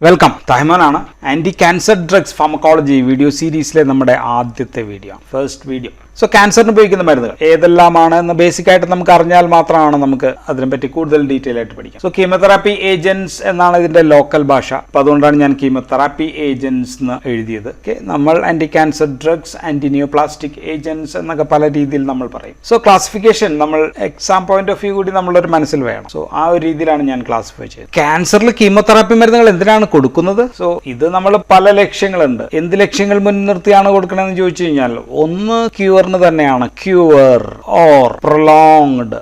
Welcome. തഹ്മാനാണ്. Anti cancer drugs pharmacology video സീരീസിലെ നമ്മുടെ ആദ്യത്തെ വീഡിയോ, ഫസ്റ്റ് വീഡിയോ. സോ ക്യാൻസറിന് ഉപയോഗിക്കുന്ന മരുന്നുകൾ ഏതെല്ലാമാണ് എന്ന് ബേസിക് ആയിട്ട് നമുക്ക് അറിഞ്ഞാൽ മാത്രമാണ് നമുക്ക് അതിനെപ്പറ്റി കൂടുതൽ ഡീറ്റെയിൽ ആയിട്ട് പഠിക്കാം. സോ കീമോതെറാപ്പി ഏജൻസ് എന്നാണ് ഇതിന്റെ ലോക്കൽ ഭാഷ. അപ്പോൾ അതുകൊണ്ടാണ് ഞാൻ കീമോതെറാപ്പി ഏജൻസ് എന്ന് എഴുതിയത്. ഓക്കെ, നമ്മൾ anti cancer drugs, anti neoplastic agents എന്നൊക്കെ പല രീതിയിൽ നമ്മൾ പറയും. സോ ക്ലാസിഫിക്കേഷൻ നമ്മൾ എക്സാം പോയിന്റ് ഓഫ് വ്യൂ കൂടി നമ്മളൊരു മനസ്സിൽ വേണം. സോ ആ ഒരു രീതിയിലാണ് ഞാൻ ക്ലാസിഫൈ ചെയ്തത്. ക്യാൻസറിൽ കീമോതെറാപ്പി മരുന്നുകൾ എന്തിനാണ് കൊടുക്കുന്നത്? സോ ഇത് നമ്മൾ പല ലക്ഷ്യങ്ങളുണ്ട്. എന്ത് ലക്ഷ്യങ്ങൾ മുൻനിർത്തിയാണ് കൊടുക്കണമെന്ന് ചോദിച്ചു കഴിഞ്ഞാൽ, ഒന്ന് ക്യൂറിന് തന്നെയാണ്. ക്യൂർ ഓർ പ്രൊലോങ്ഡ്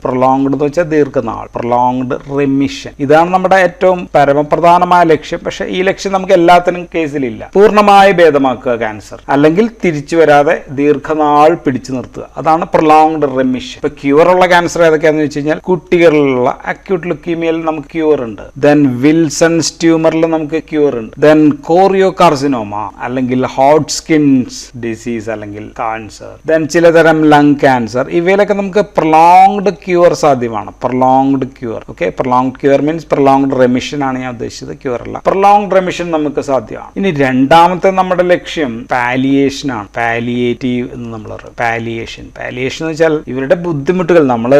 എന്ന് വെച്ചാൽ ദീർഘനാൾ, പ്രൊലോങ്ഡ് റെമിഷൻ. ഇതാണ് നമ്മുടെ ഏറ്റവും പരമപ്രധാനമായ ലക്ഷ്യം. പക്ഷെ ഈ ലക്ഷ്യം നമുക്ക് എല്ലാത്തിനും കേസിലില്ല. പൂർണ്ണമായി ഭേദമാക്കുക ക്യാൻസർ, അല്ലെങ്കിൽ തിരിച്ചു വരാതെ ദീർഘനാൾ പിടിച്ചു നിർത്തുക. അതാണ് പ്രൊലോങ്ഡ് റെമിഷൻ. ഇപ്പൊ ക്യൂർ ഉള്ള ക്യാൻസർ ഏതൊക്കെയാണെന്ന് വെച്ച് കഴിഞ്ഞാൽ, കുട്ടികളിലുള്ള അക്യൂട്ട് ലുക്കീമിയയിൽ നമുക്ക് ക്യൂർ ഉണ്ട്. ദെൻ വിൽസൺസ് ട്യൂമറിൽ നമുക്ക് ക്യൂർ ഉണ്ട്. ദെൻ കോറിയോകാർസിനോമ അല്ലെങ്കിൽ ഹോട്ട്സ്കിൻസ് ഡിസീസ് അല്ലെങ്കിൽ കാൻസർ, ദെൻ ചിലതരം ലങ് ക്യാൻസർ, ഇവയിലൊക്കെ നമുക്ക് പ്രൊലോങ്ഡ് ക്യൂർ സാധ്യമാണ്. Prolonged cure. Okay, prolonged cure means prolonged remission ആണ് ഞാൻ ഉദ്ദേശിച്ചത്, ക്യൂർ അല്ല. പ്രൊലോങ്ഡ് റെമിഷൻ നമുക്ക് സാധ്യമാണ്. ഇനി രണ്ടാമത്തെ നമ്മുടെ ലക്ഷ്യം പാലിയേഷൻ ആണ്. പാലിയേറ്റീവ് എന്ന് നമ്മൾ പറയും. പാലിയേഷൻ എന്ന് വെച്ചാൽ ഇവരുടെ ബുദ്ധിമുട്ടുകൾ നമ്മൾ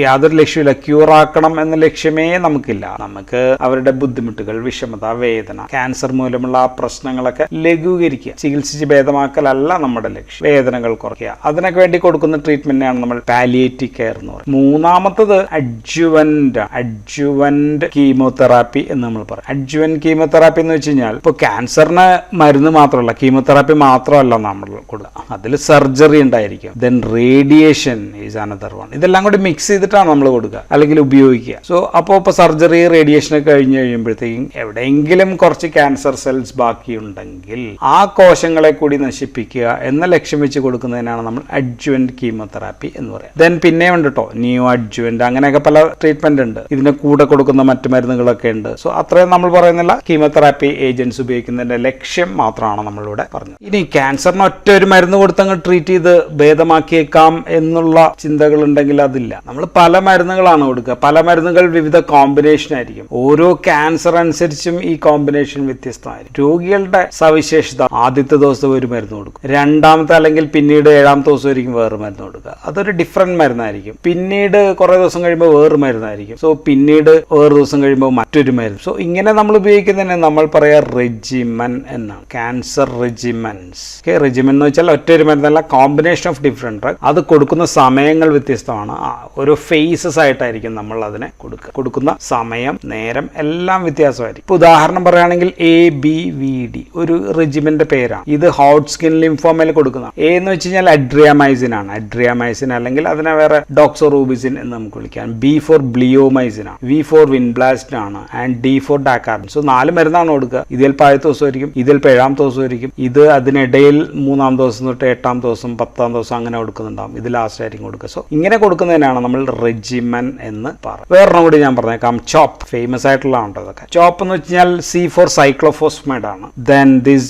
യാതൊരു ലക്ഷ്യമില്ല, ക്യൂർ ആക്കണം എന്ന ലക്ഷ്യമേ നമുക്കില്ല. നമുക്ക് അവരുടെ ബുദ്ധിമുട്ടുകൾ, വിഷമത, വേദന, ക്യാൻസർ മൂലമുള്ള ആ പ്രശ്നങ്ങളൊക്കെ ലഘൂകരിക്കുക, ചികിത്സിച്ച് ഭേദമാക്കലല്ല നമ്മുടെ ലക്ഷ്യം. വേദനകൾ കുറയ്ക്കുക, അതിനൊക്കെ വേണ്ടി കൊടുക്കുന്ന ട്രീറ്റ്മെന്റാണ് നമ്മൾ പാലിയേറ്റീവ് കെയർ എന്ന് പറയുന്നത്. മൂന്നാമത്തത് അഡ്ജുവന്റ് കീമോതെറാപ്പി എന്ന് നമ്മൾ പറയും. അഡ്ജുവന്റ് കീമോതെറാപ്പി എന്ന് വെച്ച് കഴിഞ്ഞാൽ, ഇപ്പോൾ ക്യാൻസറിന് മരുന്ന് മാത്രമല്ല, കീമോതെറാപ്പി മാത്രമല്ല നമ്മൾ കൊടുക്കുക, അതിൽ സർജറി ഉണ്ടായിരിക്കും. Then radiation is another one. ഇതെല്ലാം കൂടി മിക്സ് ചെയ്തിട്ടാണ് നമ്മൾ കൊടുക്കുക അല്ലെങ്കിൽ ഉപയോഗിക്കുക. സോ അപ്പോൾ ഇപ്പോൾ സർജറി, റേഡിയേഷൻ ഒക്കെ കഴിഞ്ഞ് കഴിയുമ്പോഴത്തേക്കും എവിടെയെങ്കിലും കുറച്ച് ക്യാൻസർ സെൽസ് ബാക്കിയുണ്ടെങ്കിൽ ആ കോശങ്ങളെ കൂടി നശിപ്പിക്കുക എന്ന ലക്ഷ്യം വെച്ച് കൊടുക്കുന്നതിനാണ് നമ്മൾ അഡ്ജുവന്റ് കീമോതെറാപ്പി എന്ന് പറയാം. ദെൻ പിന്നെ ഉണ്ട് കേട്ടോ ന്യൂ അഡ്ജുവന്റ്, അങ്ങനെയൊക്കെ പല ട്രീറ്റ്മെന്റ് ഉണ്ട്. ഇതിന് കൂടെ കൊടുക്കുന്ന മറ്റു മരുന്നുകളൊക്കെ ഉണ്ട്. സോ അത്രയും നമ്മൾ പറയുന്നില്ല. കീമോതെറാപ്പി ഏജൻസ് ഉപയോഗിക്കുന്നതിന്റെ ലക്ഷ്യം മാത്രമാണ് നമ്മളിവിടെ പറഞ്ഞത്. ഇനി ക്യാൻസറിന് ഒറ്റ ഒരു മരുന്ന് കൊടുത്തങ്ങ് ട്രീറ്റ് ചെയ്ത് ഭേദമാക്കിയേക്കാം എന്നുള്ള ചിന്തകൾ ഉണ്ടെങ്കിൽ അതില്ല. നമ്മൾ പല മരുന്നുകളാണ് കൊടുക്കുക. പല മരുന്നുകൾ വിവിധ കോമ്പിനേഷൻ ആയിരിക്കും. ഓരോ ക്യാൻസർ അനുസരിച്ചും ഈ കോമ്പിനേഷൻ വ്യത്യസ്തമായിരിക്കും. രോഗികളുടെ സവിശേഷത, ആദ്യത്തെ ദിവസം ഒരു മരുന്ന് കൊടുക്കും, രണ്ടാമത്തെ അല്ലെങ്കിൽ പിന്നീട് ഏഴാമത്തെ ദിവസമായിരിക്കും വേറെ മരുന്ന് കൊടുക്കുക. അതൊരു ഡിഫറെന്റ് മരുന്നായിരിക്കും. പിന്നീട് കുറെ ദിവസം കഴിയുമ്പോൾ വേറെ മരുന്നായിരിക്കും. സോ പിന്നീട് വേറെ ദിവസം കഴിയുമ്പോൾ മറ്റൊരു മരുന്ന്. സോ ഇങ്ങനെ നമ്മൾ ഉപയോഗിക്കുന്നതിന് നമ്മൾ പറയാ റെജിമൻ എന്നാണ്. ക്യാൻസർ റെജിമെൻസ്. റെജിമൻ എന്ന് വെച്ചാൽ ഒറ്റ ഒരു മരുന്നല്ല, കോമ്പിനേഷൻ ഓഫ് ഡിഫറെന്റ് ഡ്രഗ്. അത് കൊടുക്കുന്ന സമയങ്ങൾ വ്യത്യസ്തമാണ്. ഓരോ ഫേസസ് ആയിട്ടായിരിക്കും നമ്മൾ അതിനെ കൊടുക്കുന്ന സമയം, നേരം എല്ലാം വ്യത്യാസമായിരിക്കും. ഇപ്പൊ ഉദാഹരണം പറയുകയാണെങ്കിൽ ABVD ഒരു റെജിമെന്റെ പേരാണ്. ഇത് ഹോട്ട്സ്കിൻ ലിംഫോമയിൽ കൊടുക്കുന്ന. എ എന്ന് വെച്ച് കഴിഞ്ഞാൽ അഡ്രിയാമൈസിൻ ആണ്. അഡ്രിയാമൈസിൻ അല്ലെങ്കിൽ അതിനെ വേറെ ഡോക്സോറൂബിസിൻ എന്ന് നമുക്ക് വിളിക്കാം. B ഫോർ ബ്ലിയോമൈസിൻ ആണ്. V ഫോർ വിൻബ്ലാസ്റ്റ് ആണ്. And D for dacarbazine. So 4 മരുന്നാണ് കൊടുക്കുക. ഇതിൽ 10 ദിവസമായിരിക്കും, ഇതിൽ 7 ദിവസമായിരിക്കും, ഇത് അതിനിടയിൽ 3-ാം ദിവസം തൊട്ട് 8-ാം ദിവസം 10-ാം ദിവസം അങ്ങനെ കൊടുക്കുന്നുണ്ടാവും. ഇത് ലാസ്റ്റ് ആയിരിക്കും കൊടുക്കുക. സോ ഇങ്ങനെ കൊടുക്കുന്നതിനാണ് നമ്മൾ റെജിമൻ എന്ന് പറയുന്നത്. വേറൊന്നും കൂടി ഞാൻ പറഞ്ഞേക്കാം. ചോപ്പ് ഫേമസ് ആയിട്ടുള്ളതാണ് അതൊക്കെ. ചോപ്പ് എന്ന് വെച്ച് കഴിഞ്ഞാൽ C ഫോർ സൈക്ലോഫോസ്ഫമൈഡ് ആണ്. Then this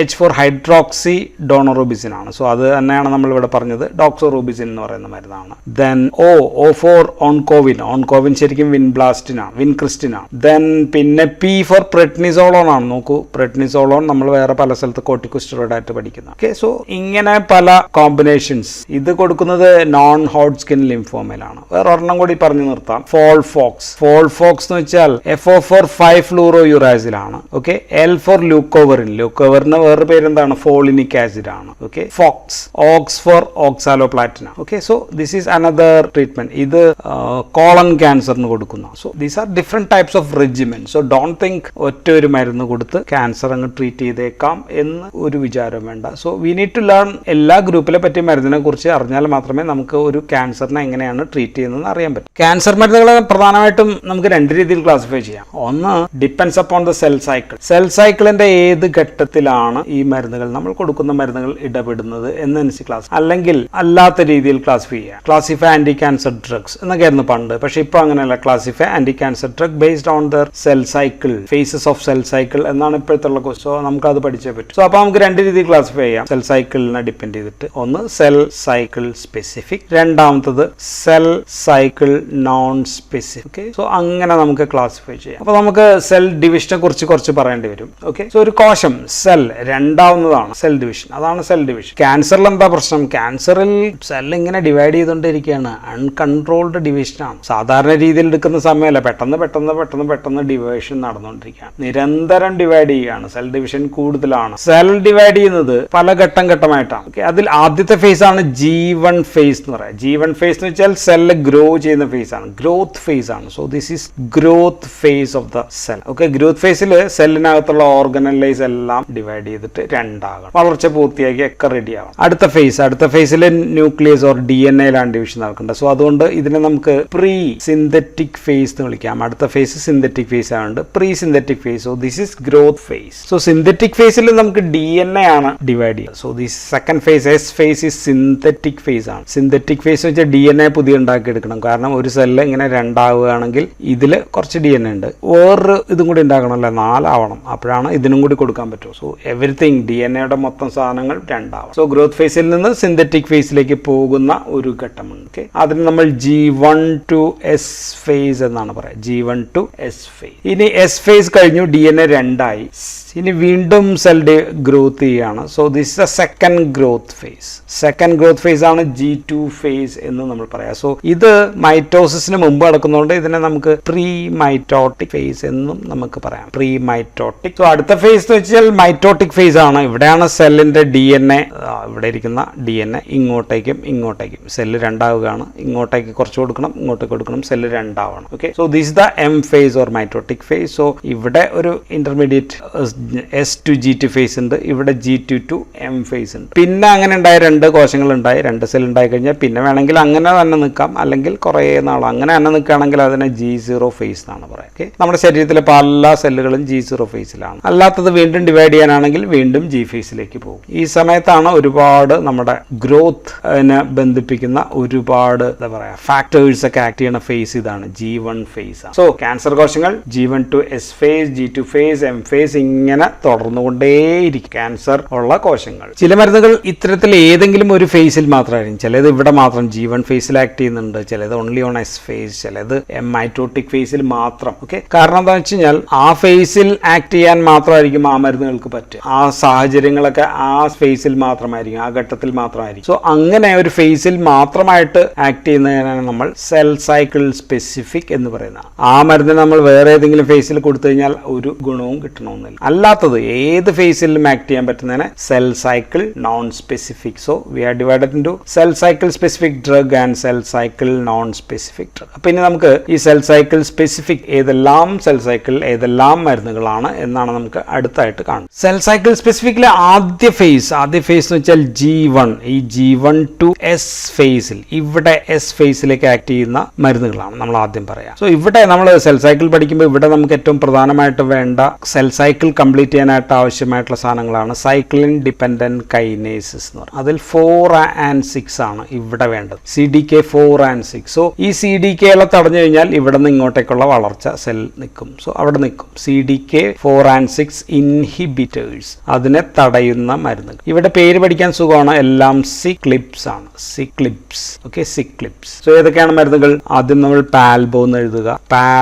H for hydroxy daunorubicin ആണ്. സോ അത് തന്നെയാണ് നമ്മൾ ഇവിടെ പറഞ്ഞത്, ഡോക്സോറൂബിസിൻ എന്ന് പറയുന്ന മരുന്നാണ്. ദെൻ O ഫോർ ഓൺകോവിൻ ശരിക്കും വിൻബ്ലാസ്റ്റിനാണ്, വിൻക്രിസ്റ്റിനാണ്. ദെൻ പിന്നെ P ഫോർ പ്രെഡ്നിസോളോൺ ആണ്. നോക്കൂ, പ്രെഡ്നിസോളോൺ നമ്മൾ വേറെ പല സ്ഥലത്ത് കോർട്ടിക്കോസ്റ്റെറോയിഡ് ആയിട്ട് പഠിക്കുന്നത്. ഓക്കെ, സോ ഇങ്ങനെ പല കോമ്പിനേഷൻസ്. ഇത് കൊടുക്കുന്നത് നോൺ ഹോട്ട്സ്കിൻ ലിംഫോമയിലാണ്. വേറെ ഒരെണ്ണം കൂടി പറഞ്ഞു നിർത്താം, ഫോൾഫോക്സ് എന്ന് വെച്ചാൽ FO ഫോർ 5-ഫ്ലൂറോയുറാസിലാണ്. ഓക്കെ, L ഫോർ ലൂക്കോവറിന് വേറെ പേരെന്താണ്, ഫോളിനിക് ആസിഡ് ആണ്. Okay, ox for oxaliplatin. Okay, so this is another treatment. ഇത് കോളൻ ക്യാൻസറിന് കൊടുക്കുന്ന. So these are different types of regimen. So don't think ഒറ്റ ഒരു മരുന്ന് കൊടുത്ത് ക്യാൻസർ അങ്ങ് ട്രീറ്റ് ചെയ്തേക്കാം എന്ന് ഒരു വിചാരം വേണ്ട. So we need to learn. എല്ലാ ഗ്രൂപ്പിലെ പറ്റിയ മരുന്നിനെ കുറിച്ച് അറിഞ്ഞാൽ മാത്രമേ നമുക്ക് ഒരു ക്യാൻസറിനെ എങ്ങനെയാണ് ട്രീറ്റ് ചെയ്യുന്നത് അറിയാൻ പറ്റും. ക്യാൻസർ മരുന്നുകളെ പ്രധാനമായിട്ടും നമുക്ക് 2 രീതിയിൽ ക്ലാസിഫൈ ചെയ്യാം. ഒന്ന്, ഡിപ്പെൻഡ്സ് അപ്പോൺ ദ സെൽ സൈക്കിളിന്റെ ഏത് ഘട്ടത്തിലാണ് ഈ മരുന്നുകൾ, നമ്മൾ കൊടുക്കുന്ന മരുന്നുകൾ ഇടപെടുന്നത് എന്നനുസരിച്ച് ക്ലാസ്. അല്ലെങ്കിൽ അല്ലാത്ത രീതിയിൽ ക്ലാസിഫൈ ചെയ്യാം. ക്ലാസിഫൈ ആന്റി ക്യാൻസർ ഡ്രഗ്സ് എന്നൊക്കെയായിരുന്നു പണ്ട്. പക്ഷെ ഇപ്പൊ അങ്ങനെയല്ല. Classify anti cancer drug based on their cell cycle, phases of cell cycle എന്നാണ് ഇപ്പോഴത്തുള്ള ക്വസ്റ്റ്യൻ. സോ നമുക്ക് അത് പഠിച്ചേ പറ്റും. സോ അപ്പൊ നമുക്ക് രണ്ട് രീതിയിൽ ക്ലാസിഫൈ ചെയ്യാം സെൽ സൈക്കിളിനെ ഡിപ്പെൻഡ് ചെയ്തിട്ട്. ഒന്ന് സെൽ സൈക്കിൾ സ്പെസിഫിക്, രണ്ടാമത്തത് cell cycle non specific. So അങ്ങനെ നമുക്ക് ക്ലാസിഫൈ ചെയ്യാം. അപ്പൊ നമുക്ക് സെൽ ഡിവിഷനെ കുറിച്ച് കുറച്ച് പറയേണ്ടി വരും. ഓക്കെ, സോ ഒരു കോശം സെൽ രണ്ടാവുന്നതാണ് സെൽ ഡിവിഷൻ. അതാണ് സെൽ ഡിവിഷൻ. ക്യാൻസറിൽ എന്താ പ്രശ്നം? ക്യാൻസറിൽ സെൽ ഇങ്ങനെ ഡിവൈഡ് ചെയ്തുകൊണ്ടിരിക്കുകയാണ്. അൺകൺട്രോൾഡ് ഡിവിഷനാണ്. സാധാരണ രീതിയിൽ എടുക്കുന്ന സമയമല്ല, പെട്ടെന്ന് ഡിവിഷൻ നടന്നുകൊണ്ടിരിക്കുകയാണ്. നിരന്തരം ഡിവൈഡ് ചെയ്യുകയാണ്. സെൽ ഡിവിഷൻ കൂടുതലാണ്. സെൽ ഡിവൈഡ് ചെയ്യുന്നത് പല ഘട്ടമായിട്ടാണ്. ഓക്കെ, അതിൽ ആദ്യത്തെ ഫേസ് ആണ് G1 ഫേസ് എന്ന് പറയാം. G1 ഫേസ് എന്ന് വെച്ചാൽ സെല്ല് ഗ്രോ ചെയ്യുന്ന ഫേസ് ആണ്, ഗ്രോത്ത് ഫേസ് ആണ്. So this is growth face of the cell. Okay, growth ഫേസിൽ സെല്ലിനകത്തുള്ള ഓർഗനലൈസ് എല്ലാം ഡിവൈഡ് ചെയ്തിട്ട് രണ്ടാകണം, വളർച്ച പൂർത്തിയാക്കി ഒക്കെ റെഡി ആവണം. അടുത്ത ഫേസിൽ ന്യൂക്ലിയസ് ഓർ DNA ഡിവിഷൻ നടക്കേണ്ടത്. സോ അതുകൊണ്ട് ഇതിനെ നമുക്ക് പ്രീ സിന്തറ്റിക് ഫേസ് എന്ന് വിളിക്കാം. അടുത്ത ഫേസ് സിന്തറ്റിക് ഫേസ് ആയതുകൊണ്ട് pre synthetic phase. So this is growth phase. So synthetic ഫേസിൽ നമുക്ക് DNA ആണ് ഡിവൈഡ് ചെയ്യുക. So this second phase S phase is synthetic phase ആണ്. സിന്തറ്റിക് ഫേസ് വെച്ചാൽ DNA പുതിയ ഉണ്ടാക്കി എടുക്കണം. കാരണം ഒരു സെല്ല് ഇങ്ങനെ രണ്ടാവുകയാണെങ്കിൽ ഇതിൽ കുറച്ച് DNA ഉണ്ട്, വേറൊരു ഇതും കൂടി ഉണ്ടാക്കണമല്ലോ, 4 ആവണം. അപ്പോഴാണ് ഇതിനും കൂടി കൊടുക്കാൻ പറ്റും. സോ എവറിത്തിങ് DNA മൊത്തം സാധനങ്ങൾ രണ്ടാവണം. സോ ഗ്രോത്ത് ഫേസിൽ നിന്ന് സിന്തറ്റിക് ഫേസിലേക്ക് പോകുന്ന ഒരു ഘട്ടമുണ്ട്. ഓക്കെ, അതിന് നമ്മൾ G1 to S ഫേസ് എന്നാണ് പറയുക. G1 to S phase. ഇനി S ഫേസ് കഴിഞ്ഞു, DNA രണ്ടായി. ഇനി വീണ്ടും സെൽ ഗ്രോത്ത് ചെയ്യാണ്. So this is a second growth phase. Second growth phase ആണ് G2 ഫേസ് എന്ന് നമ്മൾ പറയാം. സോ ഇത് മൈറ്റോസിന് മുമ്പ് നടക്കുന്നതുകൊണ്ട് ഇതിനെ നമുക്ക് പ്രീ മൈറ്റോട്ടിക് ഫേസ് എന്നും നമുക്ക് പറയാം. Pre mitotic. സോ അടുത്ത ഫേസ് എന്ന് വെച്ചാൽ മൈറ്റോട്ടിക് ഫേസ് ആണ്. ഇവിടെയാണ് സെല്ലിന്റെ DNA, ഇവിടെ ഇരിക്കുന്ന DNA ഇങ്ങോട്ടേക്കും സെല്ല് രണ്ടാവുകയാണ്. ഇങ്ങോട്ടേക്ക് കുറച്ച് കൊടുക്കണം, ഇങ്ങോട്ടേക്ക് കൊടുക്കണം, സെല്ല് രണ്ടാവണം. Okay, so this is the M phase or mitotic phase. So ഇവിടെ ഒരു intermediate S to G2 face ഉണ്ട്, ഇവിടെ G2 to M ഫേസ് ഉണ്ട്. പിന്നെ അങ്ങനെ ഉണ്ടായ രണ്ട് കോശങ്ങൾ ഉണ്ടായി, രണ്ട് സെൽ ഉണ്ടായി കഴിഞ്ഞാൽ പിന്നെ വേണമെങ്കിൽ അങ്ങനെ തന്നെ നിൽക്കാം, അല്ലെങ്കിൽ കുറേ നാൾ അങ്ങനെ തന്നെ നിൽക്കുകയാണെങ്കിൽ അതിനെ G0 ഫേസ് എന്നാണ് പറയുക. ഓക്കെ, നമ്മുടെ ശരീരത്തിലെ പല സെല്ലുകളും G0 ഫേസിലാണ്. അല്ലാത്തത് വീണ്ടും ഡിവൈഡ് ചെയ്യാനാണെങ്കിൽ വീണ്ടും G ഫേസിലേക്ക് പോകും. ഈ സമയത്താണ് ഒരുപാട് നമ്മുടെ ഗ്രോത്തിനെ ബന്ധിപ്പിക്കുന്ന ഒരുപാട് എന്താ പറയുക ഫാക്ടേഴ്സ് ഒക്കെ ആക്ട് ചെയ്യുന്ന ഫേസ് ഇതാണ് G1 ഫേസ്. സോ ക്യാൻസർ കോശങ്ങൾ G1 to S phase, G2 phase, M phase ഇങ്ങനെ തുടർന്നുകൊണ്ടേയിരിക്കും ക്യാൻസർ ഉള്ള കോശങ്ങൾ. ചില മരുന്നുകൾ ഇത്തരത്തിൽ ഏതെങ്കിലും ഒരു ഫേസിൽ മാത്രമായിരിക്കും. ചിലത് ഇവിടെ മാത്രം G1 ഫേസിൽ ആക്ട് ചെയ്യുന്നുണ്ട്, ചിലത് ഓൺലി ഓൺ S ഫേസ്, ചിലത് മൈറ്റോട്ടിക് ഫേസിൽ മാത്രം. ഓക്കെ, കാരണം എന്താണെന്ന് വെച്ച് കഴിഞ്ഞാൽ ആ ഫേസിൽ ആക്ട് ചെയ്യാൻ മാത്രമായിരിക്കും ആ മരുന്നുകൾക്ക് പറ്റുക. ആ സാഹചര്യങ്ങളൊക്കെ ആ ഫേസിൽ മാത്രമായിരിക്കും, ആ ഘട്ടത്തിൽ മാത്രമായിരിക്കും. സോ അങ്ങനെ ഒരു ഫേസിൽ മാത്രമായിട്ട് ആക്ട് ചെയ്യുന്നതിനാണ് നമ്മൾ സെൽ സൈക്കിൾ സ്പെസിഫിക് എന്ന് പറയുന്നത്. ആ മരുന്ന് നമ്മൾ വേറെ ഏതെങ്കിലും ഫേസിൽ കൊടുത്തു കഴിഞ്ഞാൽ ഒരു ഗുണവും കിട്ടണമെന്നില്ല. അല്ലാത്തത് ഏത് ഫേസിലും ആക്ട് ചെയ്യാൻ പറ്റുന്നതിനെ cell cycle non specific. So we are divided into cell cycle specific drug and cell cycle non specific drug. അപ്പൊ ഇനി നമുക്ക് ഈ സെൽ സൈക്കിൾ സ്പെസിഫിക് ഏതെല്ലാം സെൽ സൈക്കിൾ ഏതെല്ലാം മരുന്നുകളാണ് എന്നാണ് നമുക്ക് അടുത്തായിട്ട് കാണുന്നത്. സെൽ സൈക്കിൾ സ്പെസിഫിക്കിലെ ആദ്യ ഫേസ് എന്ന് വെച്ചാൽ G1. ഈ G1 to S ഫേസിൽ ഇവിടെ S ഫേസിലേക്ക് ആക്ട് ചെയ്യുന്ന മരുന്നുകളാണ് നമ്മൾ ആദ്യം പറയാം. സോ ഇവിടെ നമ്മൾ സെൽ സൈക്കിൾ പഠിക്കുമ്പോൾ ഇവിടെ നമുക്ക് ഏറ്റവും പ്രധാനമായിട്ട് വേണ്ട സെൽ സൈക്കിൾ കംപ്ലീറ്റ് ചെയ്യാനായിട്ട് ആവശ്യമായിട്ടുള്ള സാധനങ്ങളാണ് സൈക്ലിൻ ഡിപെൻഡന്റ് കൈനേസസ് എന്ന് പറയുന്നത്. അതിൽ 4 and 6 ആണ് ഇവിടെ വേണ്ടത്. CDK 4 and 6. സോ ഈ CDK തടഞ്ഞു കഴിഞ്ഞാൽ ഇവിടെ നിന്ന് ഇങ്ങോട്ടേക്കുള്ള വളർച്ച സെൽ നിൽക്കും. സോ അവിടെ നിൽക്കും. CDK 4 and 6 ഇൻഹിബിറ്റേഴ്സ്, അതിനെ തടയുന്ന മരുന്നുകൾ. ഇവിടെ പേര് പഠിക്കാൻ സുഖമാണ്, എല്ലാം സിക്ലിപ്സ് ആണ്. സിക്ലിപ്സ്. ഓക്കെ, സിക്ലിപ്സ്. സോ ഏതൊക്കെയാണ് മരുന്നുകൾ? ആദ്യം നമ്മൾ പാൽബോ എന്ന് എഴുതുക.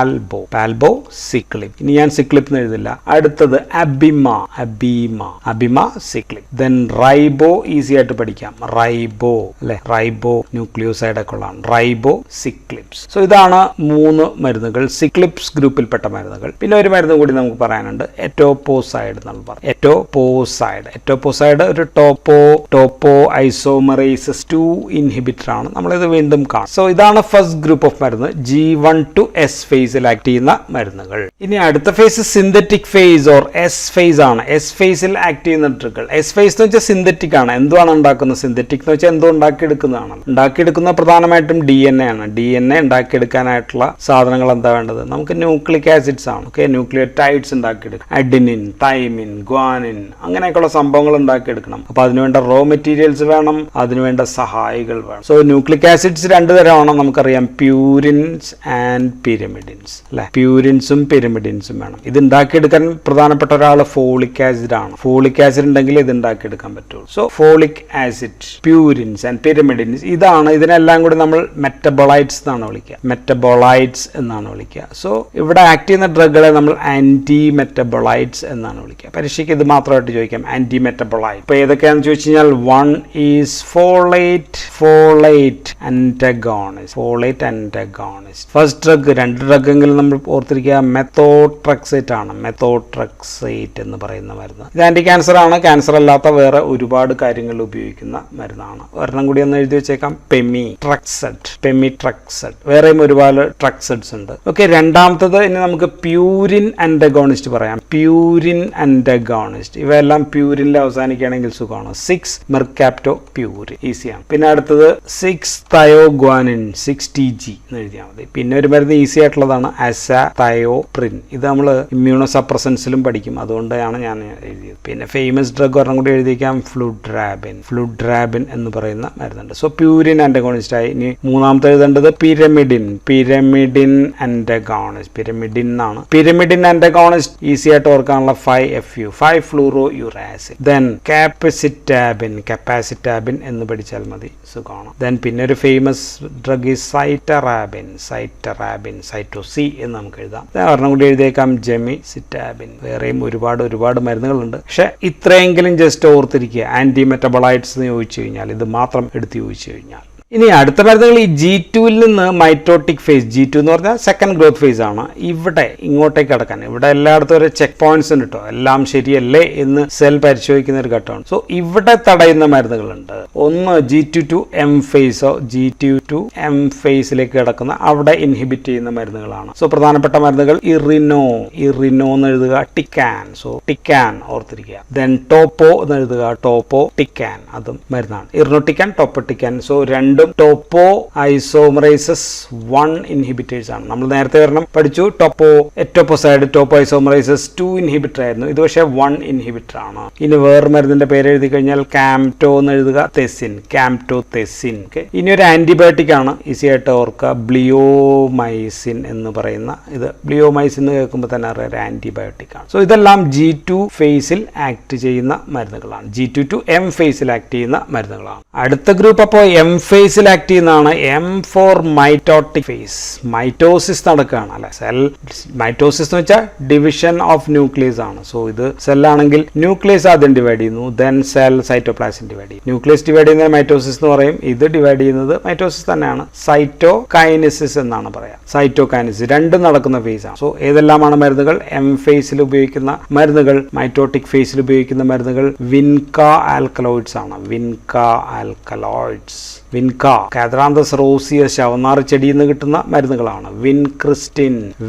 പാൽബോ സിക്ലിപ്പ്. ഇനി ഞാൻ സിക്ലിപ്പ് എന്ന് എഴുതില്ല. അടുത്തത് അബിമ സിക്ലിപ്പ്. ദെൻ റൈബോ, ഈസി ആയിട്ട് പഠിക്കാം. റൈബോ ന്യൂക്ലിയോസൈഡ് ഒക്കെ ഉള്ളതാണ്. റൈബോ സിക്ലിപ്സ്. സോ ഇതാണ് 3 മരുന്നുകൾ, സിക്ലിപ്സ് ഗ്രൂപ്പിൽപ്പെട്ട മരുന്നുകൾ. പിന്നെ ഒരു മരുന്ന് കൂടി നമുക്ക് പറയാനുണ്ട്, എറ്റോപോസൈഡ് എന്നാണ് പറയുന്നത്. എറ്റോപോസൈഡ് ഒരു ടോപ്പോ ഐസോമറേസസ് 2 ഇൻഹിബിറ്റർ ആണ്. നമ്മളിത് വീണ്ടും കാണും. സോ ഇതാണ് ഫസ്റ്റ് ഗ്രൂപ്പ് ഓഫ് മരുന്ന്, G1 to S ഫേസിൽ ആക്ട് ചെയ്യുന്ന മരുന്നുകൾ. ഇനി അടുത്ത phase synthetic phase or S phase ആണ്. എസ് ഫേസിൽ ആക്ട് ചെയ്യുന്ന ഡ്രഗുകൾ. എസ് ഫേസ് എന്ന് വെച്ചാൽ സിന്തറ്റിക് ആണ്. എന്തുവാണ് ഉണ്ടാക്കുന്നത്? സിന്തറ്റിക് എന്ന് വെച്ചാൽ എന്തോ ഉണ്ടാക്കിയെടുക്കുന്നതാണ്. ഉണ്ടാക്കിയെടുക്കുന്ന പ്രധാനമായിട്ടും DNA ആണ്. DNA ഉണ്ടാക്കിയെടുക്കാനായിട്ടുള്ള സാധനങ്ങൾ എന്താ വേണ്ടത്? നമുക്ക് ന്യൂക്ലിക് ആസിഡ്സ് ആണ്. ഓക്കെ, ന്യൂക്ലിയോടൈഡ്സ് ഉണ്ടാക്കിയെടുക്കും. അഡിനിൻ, തൈമിൻ, ഗ്വാനിൻ അങ്ങനെയൊക്കെയുള്ള സംഭവങ്ങൾ ഉണ്ടാക്കിയെടുക്കണം. അപ്പോൾ അതിനുവേണ്ട റോ മെറ്റീരിയൽസ് വേണം, അതിനുവേണ്ട സഹായികൾ വേണം. സോ ന്യൂക്ലിക് ആസിഡ്സ് രണ്ട് തരമാണ് നമുക്കറിയാം, പ്യൂരിൻസ് ആൻഡ് പിരമിഡിൻസ് അല്ലെ. പ്യൂരിൻസും പിരമിഡിൻസും വേണം. ഇത് ഉണ്ടാക്കിയെടുക്കാൻ പ്രധാനപ്പെട്ട ഒരാൾ ഫോളിക് ആസിഡ് ആണ്. ഫോളിക് ആസിഡ് ഉണ്ടെങ്കിൽ ഇത് ഉണ്ടാക്കിയെടുക്കാൻ പറ്റുള്ളൂ. So folic acid, purines and pyrimidines ഇതാണ്. ഇതിനെല്ലാം കൂടി നമ്മൾ മെറ്റബോളൈറ്റ്സ് എന്നാണ് വിളിക്കുക. മെറ്റബോളൈറ്റ്സ് എന്നാണ് വിളിക്കുക. സോ ഇവിടെ ആക്ട് ചെയ്യുന്ന ഡ്രഗുകളെ നമ്മൾ ആന്റി മെറ്റബോളൈറ്റ്സ് എന്നാണ് വിളിക്കുക. പരീക്ഷയ്ക്ക് ഇത് മാത്രമായിട്ട് ചോദിക്കാം, ആന്റി മെറ്റബോളൈറ്റ്. ഇപ്പൊ ഏതൊക്കെയാണെന്ന് ചോദിച്ചു കഴിഞ്ഞാൽ one is folate antagonist. First drug, രണ്ട് ഡ്രഗെങ്കിലും നമ്മൾ ഓർത്തിരിക്കുക, മെത്തോട്രെക്സേറ്റ് ആണ്. മെത്തോട്രെക്സേറ്റ് എന്ന് പറയുന്ന മരുന്ന് ഇത് ആന്റി ക്യാൻസർ ആണ്. ക്യാൻസർ അല്ലാത്ത വേറെ ഒരുപാട് കാര്യങ്ങളിൽ ഉപയോഗിക്കുന്ന മരുന്നാണ്. ഒരെണ്ണം കൂടി ഒന്ന് എഴുതി വെച്ചേക്കാം, പെമിട്രക്സെറ്റ്. വേറെയും ഒരുപാട് ട്രക്സെറ്റ്സ് ഉണ്ട്. ഓക്കെ, രണ്ടാമത്തത് ഇനി നമുക്ക് പ്യൂരിൻ അന്റഗോണിസ്റ്റ് പറയാം. പ്യൂരിൻ അന്റഗോണിസ്റ്റ് ഇവയെല്ലാം പ്യൂരിനിൽ അവസാനിക്കുകയാണെങ്കിൽ സുഖമാണ്. 6 മെർകാപ്റ്റോ പ്യൂരിൻ, ഈസിയാണ്. പിന്നെ അടുത്തത് 6 തയോഗ്വാനിൻ, 6TG എന്ന് എഴുതിയാൽ മതി. പിന്നെ ഒരു മരുന്ന് ഈസി ആയിട്ടുള്ളതാണ് അസാതയോപ്രിൻ. ഇത് നമ്മൾ ഇമ്മ്യൂണോ സപ്രസൻസിലും പഠിക്കും, അതുകൊണ്ടാണ് ഞാൻ എഴുതിയത്. പിന്നെ ഫേമസ് ഡ്രഗ് ഒരെണ്ണം കൂടി എഴുതിക്കാം, ഫ്ലുഡ്രാബിൻ എന്ന് പറയുന്ന മരുന്നുണ്ട്. സോ പ്യൂരിൻ ആന്റഗോണിസ്റ്റ് ആയി. ഇനി മൂന്നാമത്തെ എഴുതേണ്ടത് പിരമിഡിൻ ആന്റഗോണിസ്റ്റ്. പിരമിഡിൻ ആണ്. പിരമിഡിൻ ആന്റഗോണിസ്റ്റ് ഈസി ആയിട്ട് ഓർക്കാനുള്ള 5FU, 5-fluorouracil. ദെൻ കാപ്പാസിറ്റാബിൻ എന്ന് പഠിച്ചാൽ മതി, സുഖമാണ്. ദെൻ പിന്നെ ഒരു ഫേമസ് ഡ്രഗ് ഈ സൈറ്ററാബിൻ, സൈറ്റോസി എന്ന് നമുക്ക് എഴുതാം. ഒരെണ്ണം കൂടി എഴുതിയേക്കാം, ജെമിസിറ്റാബിൻ. വേറെയും ഒരുപാട് മരുന്നുകളുണ്ട്. പക്ഷെ ഇത്രയെങ്കിലും ജസ്റ്റ് ഓർത്തിരിക്കുക. ആന്റി മെറ്റബോളൈറ്റ്സ് എന്ന് ചോദിച്ചു കഴിഞ്ഞാൽ ഇത് മാത്രം എടുത്ത് ചോദിച്ചു കഴിഞ്ഞാൽ. ഇനി അടുത്ത മരുന്നുകൾ ഈ G2-ൽ നിന്ന് മൈറ്റോട്ടിക് ഫേസ്. G2 എന്ന് പറഞ്ഞാൽ സെക്കൻഡ് ഗ്രോത്ത് ഫേസ് ആണ്. ഇവിടെ ഇങ്ങോട്ടേക്ക് കടക്കാൻ ഇവിടെ എല്ലായിടത്തും ഒരു ചെക്ക് പോയിന്റ്സ് ഉണ്ട് കേട്ടോ. എല്ലാം ശരിയല്ലേ എന്ന് സെൽ പരിശോധിക്കുന്ന ഒരു ഘട്ടമാണ്. സോ ഇവിടെ തടയുന്ന മരുന്നുകളുണ്ട്. ഒന്ന് G2 to M ഫേസോ, G2 to M ഫേസിലേക്ക് കിടക്കുന്ന അവിടെ ഇൻഹിബിറ്റ് ചെയ്യുന്ന മരുന്നുകളാണ്. സോ പ്രധാനപ്പെട്ട മരുന്നുകൾ ഇറിനോ എന്ന് എഴുതുക, ടിക്കാൻ. സോ ടിക്കാൻ ഓർത്തിരിക്കുക. ദെൻ ടോപ്പോ എന്ന് എഴുതുക, ടോപ്പോ ടിക്കാൻ, അതും മരുന്നാണ്. ഇറിനോട്ടിക്കാൻ, ടോപ്പോട്ടിക്കാൻ. സോ രണ്ടും ടോപ്പോ ഐസോമറൈസസ് 1 ഇൻഹിബിറ്റേഴ്സ് ആണ്. നമ്മൾ നേരത്തെ ഒരെണ്ണം പഠിച്ചു, എറ്റോപ്പോസൈഡ്, ടോപ്പോ ഐസോമറൈസസ് 2 ഇൻഹിബിറ്റർ ആയിരുന്നു. ഇത് പക്ഷേ 1 ഇൻഹിബിറ്റർ ആണ്. ഇനി വേറെ മരുന്നിന്റെ പേര് എഴുതി കഴിഞ്ഞാൽ കാംപ്റ്റോ എന്ന് എഴുതുക, കാംപ്റ്റോതെസിൻ. ഇനി ഒരു ആന്റിബയോട്ടിക് ആണ്, ഈസി ആയിട്ട് ഓർക്കുക, ബ്ലിയോമൈസിൻ എന്ന് പറയുന്ന. ഇത് ബ്ലിയോമൈസിൻ എന്ന് കേൾക്കുമ്പോൾ തന്നെ അറിയാം, ആന്റിബയോട്ടിക് ആണ്. സോ ഇതെല്ലാം G2 ഫേസിൽ ആക്ട് ചെയ്യുന്ന മരുന്നുകളാണ്. G2 to M ഫേസിൽ ആക്ട് ചെയ്യുന്ന മരുന്നുകളാണ്. അടുത്ത ഗ്രൂപ്പ് അപ്പോൾ M ഫേസിൽ ആക്ട് ചെയ്യുന്നതാണ്. M for mitotic phase. Mitosis നടക്കുകയാണ് അല്ലെ. സെൽ മൈറ്റോസിസ് എന്ന് വെച്ചാൽ ഡിവിഷൻ ഓഫ് ന്യൂക്ലിയസ് ആണ്. സോ ഇത് സെല്ലാണെങ്കിൽ ന്യൂക്ലിയസ് ആദ്യം ഡിവൈഡ് ചെയ്യുന്നു, ദെൻ സെൽ സൈറ്റോപ്ലാസം ഡിവൈഡ് ചെയ്യും. ന്യൂക്ലിയസ് ഡിവൈഡ് ചെയ്യുന്നത് മൈറ്റോസിസ് എന്ന് പറയും. ഇത് ഡിവൈഡ് ചെയ്യുന്നത് മൈറ്റോസിസ് തന്നെയാണ്, സൈറ്റോകൈനസിസ് എന്നാണ് പറയാം. സൈറ്റോകൈനസിസ് രണ്ടും നടക്കുന്ന ഫേസ് ആണ്. സോ ഏതെല്ലാമാണ് മരുന്നുകൾ? M ഫേസിൽ ഉപയോഗിക്കുന്ന മരുന്നുകൾ, മൈറ്റോട്ടിക് ഫേസിൽ ഉപയോഗിക്കുന്ന മരുന്നുകൾ വിൻക ആൽക്കലോയിഡ്സ് ആണ്. വിൻക കാദ്രാന്തസ് റോസിയസ് ശവനാറ് ചെടിയിൽ നിന്ന് കിട്ടുന്ന മരുന്നുകളാണ്.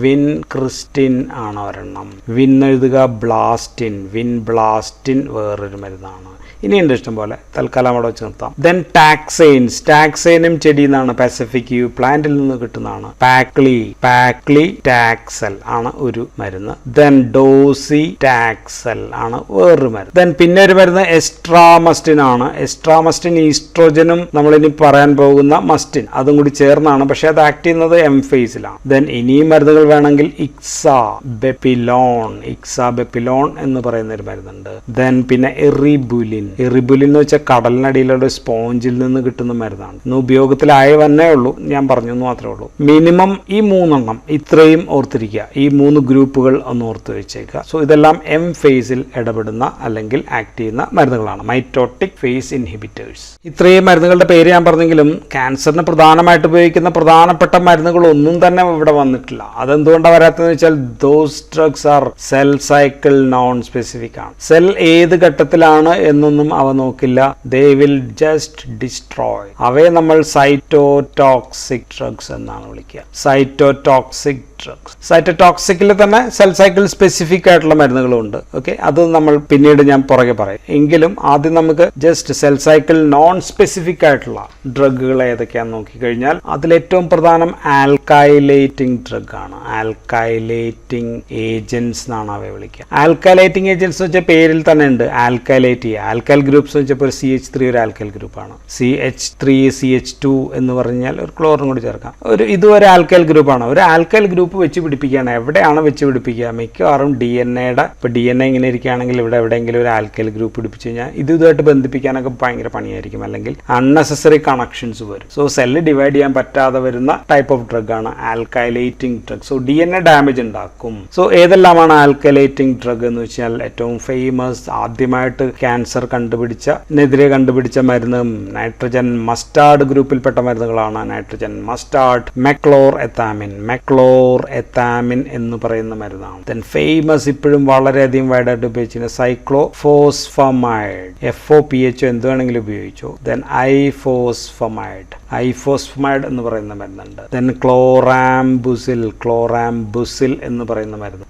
വിൻക്രിസ്റ്റിൻ ആണ് ഒരെണ്ണം. വിൻ എഴുതുക, ബ്ലാസ്റ്റിൻ വേറൊരു മരുന്നാണ്. ഇനിയുണ്ട് ഇഷ്ടം പോലെ, തൽക്കാലം അവിടെ വെച്ച് നിർത്താം. ദെൻ ടാക്സൈനും ചെടിയിൽ നിന്നാണ്, പസഫിക് യു പ്ലാന്റിൽ നിന്ന് കിട്ടുന്നതാണ്. പാക്ലിടാക്സൽ ആണ് ഒരു മരുന്ന്. ദെൻ ഡോസിടാക്സൽ ആണ് വേറൊരു മരുന്ന്. ദെൻ പിന്നെ ഒരു മരുന്ന് എസ്ട്രാമസ്റ്റിൻ ആണ്. എസ്ട്രാമസ്റ്റിൻ ഈസ്ട്രോജനും നമ്മളിനി പറയാൻ പോകുന്ന മസ്റ്റിൻ അതും കൂടി ചേർന്നാണ്, പക്ഷെ അത് ആക്ട് ചെയ്യുന്നത് M ഫേസിലാണ്. ദെൻ ഇനിയും മരുന്നുകൾ വേണമെങ്കിൽ ഇക്സാബെപ്പിലോൺ എന്ന് പറയുന്ന ഒരു മരുന്നുണ്ട്. ദെൻ പിന്നെ എറിബുലിൻ എന്ന് വെച്ചാൽ കടലിനടിയിലുള്ള സ്പോഞ്ചിൽ നിന്ന് കിട്ടുന്ന മരുന്നാണ്. ഇന്ന് ഉപയോഗത്തിലായി വന്നേ ഉള്ളൂ, ഞാൻ പറഞ്ഞു എന്ന് മാത്രമേ ഉള്ളൂ. മിനിമം ഈ 3 എണ്ണം ഇത്രയും ഓർത്തിരിക്കുക. ഈ 3 ഗ്രൂപ്പുകൾ ഒന്ന് ഓർത്ത് വെച്ചേക്കുക. സോ ഇതെല്ലാം M ഫേസിൽ ഇടപെടുന്ന അല്ലെങ്കിൽ ആക്ട് ചെയ്യുന്ന മരുന്നുകളാണ്, മൈറ്റോട്ടിക് ഫേസ് ഇൻഹിബിറ്റേഴ്സ്. ഇത്രയും മരുന്നുകളുടെ പേര് ഞാൻ പറഞ്ഞെങ്കിലും ക്യാൻസറിന് പ്രധാനമായിട്ട് ഉപയോഗിക്കുന്ന പ്രധാനപ്പെട്ട മരുന്നുകളൊന്നും തന്നെ ഇവിടെ വന്നിട്ടില്ല. അതെന്തുകൊണ്ടാണ് വരാത്തതെന്ന് വെച്ചാൽ those drugs R cell cycle non specific ആണ്. സെൽ ഏത് ഘട്ടത്തിലാണ് എന്നൊന്നും ഒന്നും അവ നോക്കില്ല. They will just destroy. അവയെ നമ്മൾ സൈറ്റോടോക്സിക് ഡ്രഗ്സ് എന്നാണ് വിളിക്കുക. Cytotoxic drugs. സൈറ്റോടോക്സിക്കിൽ തന്നെ സെൽ സൈക്കിൾ സ്പെസിഫിക് ആയിട്ടുള്ള മരുന്നുകളുണ്ട്. ഓക്കെ, അത് നമ്മൾ പിന്നീട് ഞാൻ പുറകെ പറയും. എങ്കിലും ആദ്യം നമുക്ക് just cell cycle non specific ആയിട്ടുള്ള ഡ്രഗുകൾ ഏതൊക്കെയാണെന്ന് നോക്കിക്കഴിഞ്ഞാൽ അതിലേറ്റവും പ്രധാനം ആൽക്കൈലേറ്റിംഗ് ഡ്രഗ് ആണ്. ആൽക്കൈലേറ്റിംഗ് ഏജൻസ് എന്നാണ് അവയെ വിളിക്കുക. ആൽക്കൈലേറ്റിംഗ് ഏജൻസ് എന്ന് വെച്ചാൽ പേരിൽ തന്നെ ഉണ്ട്, ആൽക്കൈലേറ്റ് ചെയ്യുക. ആൽക്കൈൽ ഗ്രൂപ്പ്സ് എന്ന് വെച്ചപ്പോൾ ഒരു CH3 ഒരു ആൽക്കൈൽ ഗ്രൂപ്പാണ്. CH3 CH2 എന്ന് പറഞ്ഞാൽ ഒരു ക്ലോറിനും കൂടി ചേർക്കാം. ഇതും ഒരു ആൽക്കൈൽ ഗ്രൂപ്പാണ്. ഒരു ആൽക്കൈൽ ഗ്രൂപ്പ് വെച്ച് പിടിപ്പിക്കുകയാണ്. എവിടെയാണ് വെച്ച് പിടിപ്പിക്കുക? മിക്കവാറും DNA ഇപ്പോൾ DNA ഇങ്ങനെ ഇരിക്കുകയാണെങ്കിൽ ഇവിടെ എവിടെയെങ്കിലും ഒരു ആൽക്കൈൽ ഗ്രൂപ്പ് പിടിപ്പിച്ച് കഴിഞ്ഞാൽ ഇതുമായിട്ട് ബന്ധിപ്പിക്കാനൊക്കെ ഭയങ്കര പണിയായിരിക്കും, അല്ലെങ്കിൽ അൺനെസസറി കണക്ഷൻസ് വരും. സോ സെല്ല് ഡിവൈഡ് ചെയ്യാൻ പറ്റാതെ വരുന്ന ടൈപ്പ് ഓഫ് ഡ്രഗ് ആണ് alkylating drug. So DNA damage ഉണ്ടാക്കും. സോ ഏതെല്ലാമാണ് ആൽക്കൈലേറ്റിംഗ് ഡ്രഗ് എന്ന് വെച്ചാൽ ഏറ്റവും ഫേമസ് ആദ്യമായിട്ട് ക്യാൻസർ കണ്ടുപിടിച്ചതിനെതിരെ കണ്ടുപിടിച്ച മരുന്ന് നൈട്രജൻ മസ്റ്റാർഡ് ഗ്രൂപ്പിൽപ്പെട്ട മരുന്നുകളാണ്. നൈട്രജൻ മസ്റ്റാർഡ്, മെക്ലോർ എത്താമിൻ എന്ന് പറയുന്ന മരുന്നാണ്. ദെൻ ഫേമസ് ഇപ്പോഴും വളരെയധികം വൈഡായിട്ട് ഉപയോഗിച്ചിരുന്ന സൈക്ലോഫോസ്ഫമൈഡ്, FOPHO എന്ത് വേണമെങ്കിലും ഉപയോഗിച്ചു. ദെൻ ഐഫോസ്ഫമൈഡ് എന്ന് പറയുന്ന മരുന്നുണ്ട്. ദെൻ ക്ലോറാംബുസിൽ എന്ന് പറയുന്ന മരുന്ന്,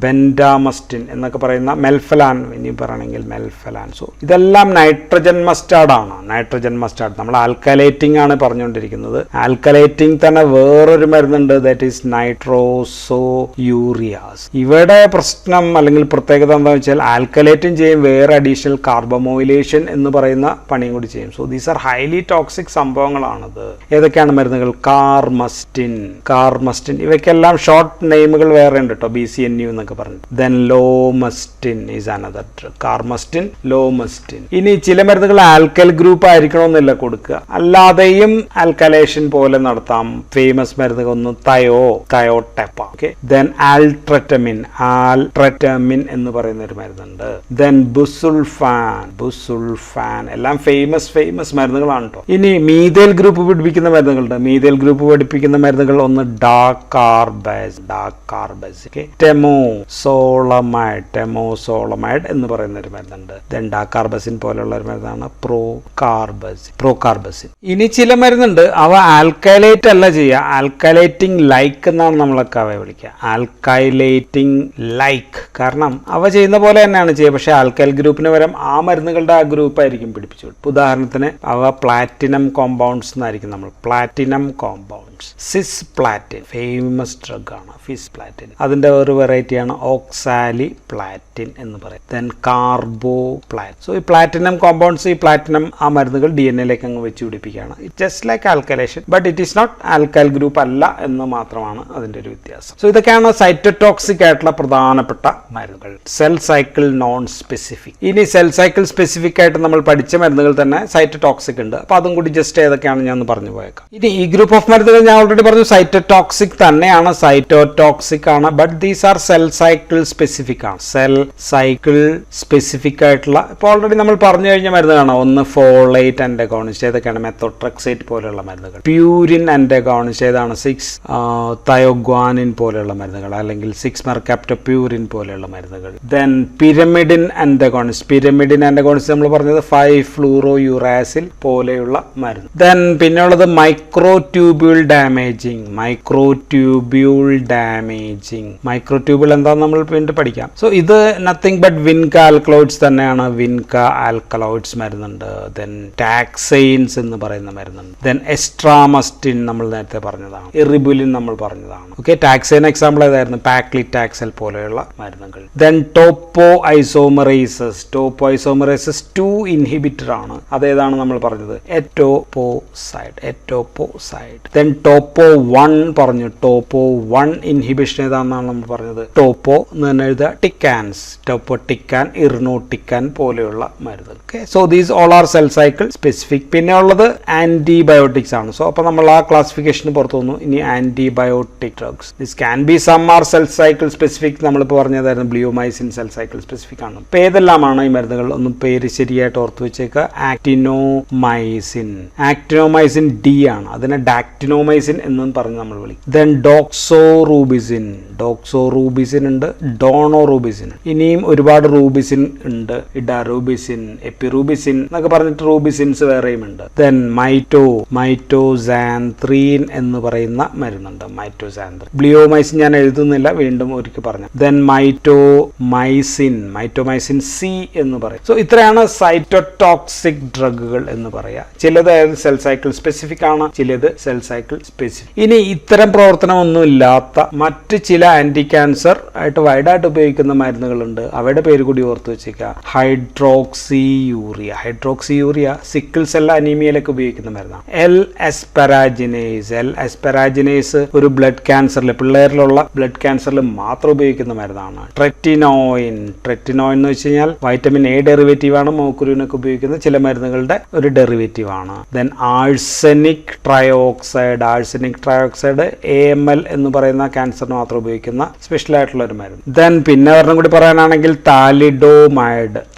ബെൻഡാമസ്റ്റിൻ എന്നൊക്കെ പറയുന്ന മെൽഫലാൻ, ഇനി പറയണമെങ്കിൽ മെൽഫലാൻ. സോ ഇതെല്ലാം നൈട്രജൻ മസ്റ്റാർഡ് ആണ്. നമ്മൾ ആൽക്കലേറ്റിംഗ് ആണ് പറഞ്ഞുകൊണ്ടിരിക്കുന്നത്. ആൽക്കലേറ്റിംഗ് തന്നെ വേറൊരു മരുന്നുണ്ട്, ദാറ്റ് ഈസ് നൈട്രോസോയൂറിയാസ്. ഇവിടെ പ്രശ്നം അല്ലെങ്കിൽ പ്രത്യേകത എന്താണെന്ന് വെച്ചാൽ ആൽക്കലേറ്റിംഗ് ചെയ്യും, വേറെ അഡീഷണൽ കാർബമോയിലേഷൻ എന്ന് പറയുന്ന പണിയും കൂടി ചെയ്യും. So these are highly toxic സംഭവങ്ങളാണത്. ഏതൊക്കെയാണ് മരുന്നുകൾ? കാർമസ്റ്റിൻ ഇവയ്ക്കെല്ലാം ഷോർട്ട് നെയിമുകൾ വേറെ ഉണ്ട് കേട്ടോ, BCNU എന്നൊക്കെ പറഞ്ഞു. Then lomustine is another drug. Carmustine, lomustine. ഇനി ചില മരുന്നുകൾ ആൽക്കൽ ഗ്രൂപ്പ് ആയിരിക്കണമെന്നില്ല കൊടുക്കുക, അല്ലാതെയും ആൽക്കലേഷൻ പോലെ നടത്താം. ഫേമസ് മരുന്നുകൾ ഒന്ന് തയോടെപ്പ. ഓക്കെ, ദെൻ ആൽട്രറ്റമിൻ എന്ന് പറയുന്ന ഒരു മരുന്നുണ്ട്. ദെൻ ബുസുൾഫാൻ എല്ലാം ഫേമസ് മരുന്നുകളാണ് കേട്ടോ. ഇനി മീഥൈൽ ഗ്രൂപ്പ് പിടിപ്പിക്കുന്ന മരുന്നുകളുണ്ട്. ഒന്ന് ഡാകാർബസ്, ടെമോസോളമൈഡ് എന്ന് പറയുന്ന ഒരു മരുന്നുണ്ട്. ദെൻ ഡാകാർബസിൻ പോലുള്ള ഒരു മരുന്നാണ് പ്രോകാർബസിൻ. ഇനി ചില മരുന്നുണ്ട് അവ ആൽക്കൈലേറ്റ് അല്ല ചെയ്യുക, ആൽക്കൈലേറ്റിംഗ് ലൈക്ക് എന്നാണ് നമ്മളൊക്കെ അവയെ വിളിക്കുക. ആൽക്കൈലേറ്റിംഗ് ലൈക്ക് കാരണം അവ ചെയ്യുന്ന പോലെ തന്നെയാണ് ചെയ്യുക, പക്ഷെ ആൽക്കൈൽ ഗ്രൂപ്പിന് പകരം ആ മരുന്നുകളുടെ ആ ഗ്രൂപ്പ് ആയിരിക്കും പിടിപ്പിച്ചു. ഉദാഹരണത്തിന് അവ പ്ലാറ്റിനം കോമ്പൗണ്ട്സ് എന്നായിരിക്കും. സിസ്പ്ലാറ്റിൻ ഫേമസ് ഡ്രഗ് ആണ്. ഫിസ്പ്ലാറ്റിൻ അതിന്റെ ഒരു വെറൈറ്റിയാണ് ഓക്സാലിപ്ലാറ്റിൻ എന്ന് പറയും. Then carboplatin. സോ ഈ പ്ലാറ്റിനം കോമ്പൗണ്ട്സ്, ഈ പ്ലാറ്റിനം ആ മരുന്നുകൾ DNA അങ്ങ് വെച്ച് പിടിപ്പിക്കുകയാണ്. It just like alkylation, but it is not alkyl group അല്ല എന്ന് മാത്രമാണ് അതിന്റെ ഒരു വ്യത്യാസം. സോ ഇതൊക്കെയാണ് സൈറ്റോടോക്സിക് ആയിട്ടുള്ള പ്രധാനപ്പെട്ട മരുന്നുകൾ. Cell cycle non specific. ഇനി സെൽ സൈക്കിൾ സ്പെസിഫിക് ആയിട്ട് നമ്മൾ പഠിച്ച മരുന്നുകൾ തന്നെ സൈറ്റോടോക്സിക് ഉണ്ട്. അപ്പൊ അതും കൂടി ജസ്റ്റ് ഏതൊക്കെയാണ് ഞാൻ പറഞ്ഞു പോയേക്കാം. ഇനി ഈ ഗ്രൂപ്പ് ഓഫ് മരുന്നുകൾ ഞാൻ ഓൾറെഡി പറഞ്ഞു സൈറ്റോടോക്സിക് തന്നെയാണ്, സൈറ്റോടോക്സിക് ആണ്, but these are cell cycle specific ആണ്. സെൽ സൈക്കിൾ സ്പെസിഫിക് ആയിട്ടുള്ള ഇപ്പോൾ ഓൾറെഡി നമ്മൾ പറഞ്ഞു കഴിഞ്ഞ മരുന്നുകളാണ്. ഒന്ന് ഫോളേറ്റ് ആന്റഗോണിസ്റ്റ്, ഏതൊക്കെയാണ്? മെത്തോട്രെക്സേറ്റ് പോലെയുള്ള മരുന്നുകൾ. പ്യൂരിൻ ആന്റഗോണിസ്റ്റ് ഏതാണ്? 6-തയോഗ്വാനിൻ പോലെയുള്ള മരുന്നുകൾ, അല്ലെങ്കിൽ 6-മെർകാപ്റ്റോപ്യൂരിൻ പോലെയുള്ള മരുന്നുകൾ. ദെൻ പിരമിഡിൻ ആന്റഗോണിസ്റ്റ് നമ്മൾ പറഞ്ഞത് 5-ഫ്ലൂറോയുറാസിൽ പോലെയുള്ള മരുന്ന്. ദെൻ പിന്നെയുള്ളത് മൈക്രോട്യൂബ്യൂൾ ഡാമേജിങ് എന്താണെന്ന് നമ്മൾ വീണ്ടും പഠിക്കാം. സോ ഇത് നത്തിങ് ബട്ട് വിൻക ആൽക്കലോയിഡ്സ് തന്നെയാണ്. വിൻക ആൽക്കലോയിഡ്സ് മരുന്നുണ്ട്. ദെൻ ടാക്സൈൻസ് എന്ന് പറയുന്ന മരുന്നുണ്ട്. ദെൻ എസ്ട്രാമസ്റ്റിൻ നമ്മൾ നേരത്തെ പറഞ്ഞതാണ്. എറിബുലിൻ നമ്മൾ പറഞ്ഞതാണ്. ഓക്കെ, ടാക്സൈൻ എക്സാമ്പിൾ ഏതായിരുന്നു? പാക്ലിറ്റാക്സൽ പോലെയുള്ള മരുന്നുകൾ. ദെൻ ടോപ്പോ ഐസോമറൈസസ് 2 ഇൻഹിബിറ്റർ ആണ്. അതേതാണ് നമ്മൾ പറഞ്ഞത്? എറ്റോപ്പോസൈഡ്. ദെൻ ടോപ്പോ 1 പറഞ്ഞു. ടോപ്പോ 1 ഇൻഹിബിഷൻ ഏതാണെന്നാണ് നമ്മൾ പറഞ്ഞത്? ടോപ്പോ എന്ന് തന്നെ എഴുതുക. ടോപ്പോട്ടിക്കാൻ, ഇർനോട്ടിക്കാൻ പോലെയുള്ള മരുന്നുകൾ. Okay, so these all are cell cycle specific. പിന്നെ ഉള്ളത് ആന്റിബയോട്ടിക്സ് ആണ്. സോ അപ്പൊ നമ്മൾ ആ ക്ലാസിഫിക്കേഷന് പുറത്തു വന്നു. ഇനി antibiotic drugs, this can be some are cell cycle specific. നമ്മളിപ്പോൾ പറഞ്ഞതായിരുന്നു ബ്ലിയോമൈസിൻ സെൽ സൈക്കിൾ സ്പെസിഫിക് ആണ്. ഇപ്പൊ ഏതെല്ലാമാണ് ഈ മരുന്നുകൾ? ഒന്നും പേര് ശരിയായിട്ട് ഓർത്തു വെച്ചേക്കുക. ആക്ടിനോമൈസിൻ D ആണ്, അതിനെ ഡാക്ടിനോമൈസിൻ എന്നും പറഞ്ഞ് നമ്മൾ വിളിക്കും. ദെൻ ഡോക്സോറൂബിസിൻ ഉണ്ട്, ഡോണോറൂബിസിൻ. ഇനിയും ഒരുപാട് റൂബിസിൻ റൂബിസിൻ ഉണ്ട്, ഇഡാറൂബിസിൻ, എപ്പിറൂബിസിൻ എന്നൊക്കെ പറഞ്ഞിട്ട് റൂബിസിൻസ് വേറെയും ഉണ്ട്. ദെൻ മൈറ്റോസാൻത്രീൻ എന്ന് പറയുന്ന മരുന്നുണ്ട്, മൈറ്റോസാൻത്രീൻ. ബ്ലിയോമൈസിൻ ഞാൻ എഴുതുന്നില്ല, വീണ്ടും ഒരിക്കൽ പറഞ്ഞു. ദെൻ മൈറ്റോമൈസിൻ സി എന്ന് പറയും. സോ ഇത്രയാണ് സൈറ്റോടോക്സിക് ഡ്രഗുകൾ എന്ന് പറയാ. ചിലത് സെൽ സൈക്കിൾ സ്പെസിഫിക് ആണ്, ചിലത് സെൽ സൈക്കിൾ സ്പെസിഫിക്. ഇനി ഇത്തരം പ്രവർത്തനമൊന്നും ഇല്ലാത്ത മറ്റ് ചില ആന്റി ക്യാൻസർ ആയിട്ട് വൈഡായിട്ട് ഉപയോഗിക്കുന്ന മരുന്നുകളുണ്ട്. അവയുടെ പേര് കൂടി ഓർത്ത് വെച്ചേക്കുക. ഹൈഡ്രോക്സിയൂറിയ സിക്കിൾ സെൽ അനീമിയയിലൊക്കെ ഉപയോഗിക്കുന്ന മരുന്നാണ്. എൽ എസ്പെരാജിനേസ് ഒരു ബ്ലഡ് ക്യാൻസറിൽ, പിള്ളേരിലുള്ള ബ്ലഡ് ക്യാൻസറിൽ മാത്രം ഉപയോഗിക്കുന്ന മരുന്നാണ്. ട്രെറ്റിനോയിൻ എന്ന് വെച്ച് കഴിഞ്ഞാൽ വൈറ്റമിൻ എ ഡെറിവേറ്റീവ് ആണ്, മോക്കുരുവിനൊക്കെ ഉപയോഗിക്കുന്ന ചില മരുന്നുകളുടെ ഒരു ഡെറിവേറ്റീവ് ആണ്. ദെൻ ആഴ്സനിക് ട്രയോക്സൈഡ് AML എന്ന് പറയുന്ന ക്യാൻസറിന് മാത്രം ഉപയോഗിക്കുന്ന സ്പെഷ്യൽ ആയിട്ടുള്ള ഒരു മരുന്ന്. ദെൻ പിന്നെ ഒരെണ്ണം കൂടി പറയാനാണെങ്കിൽ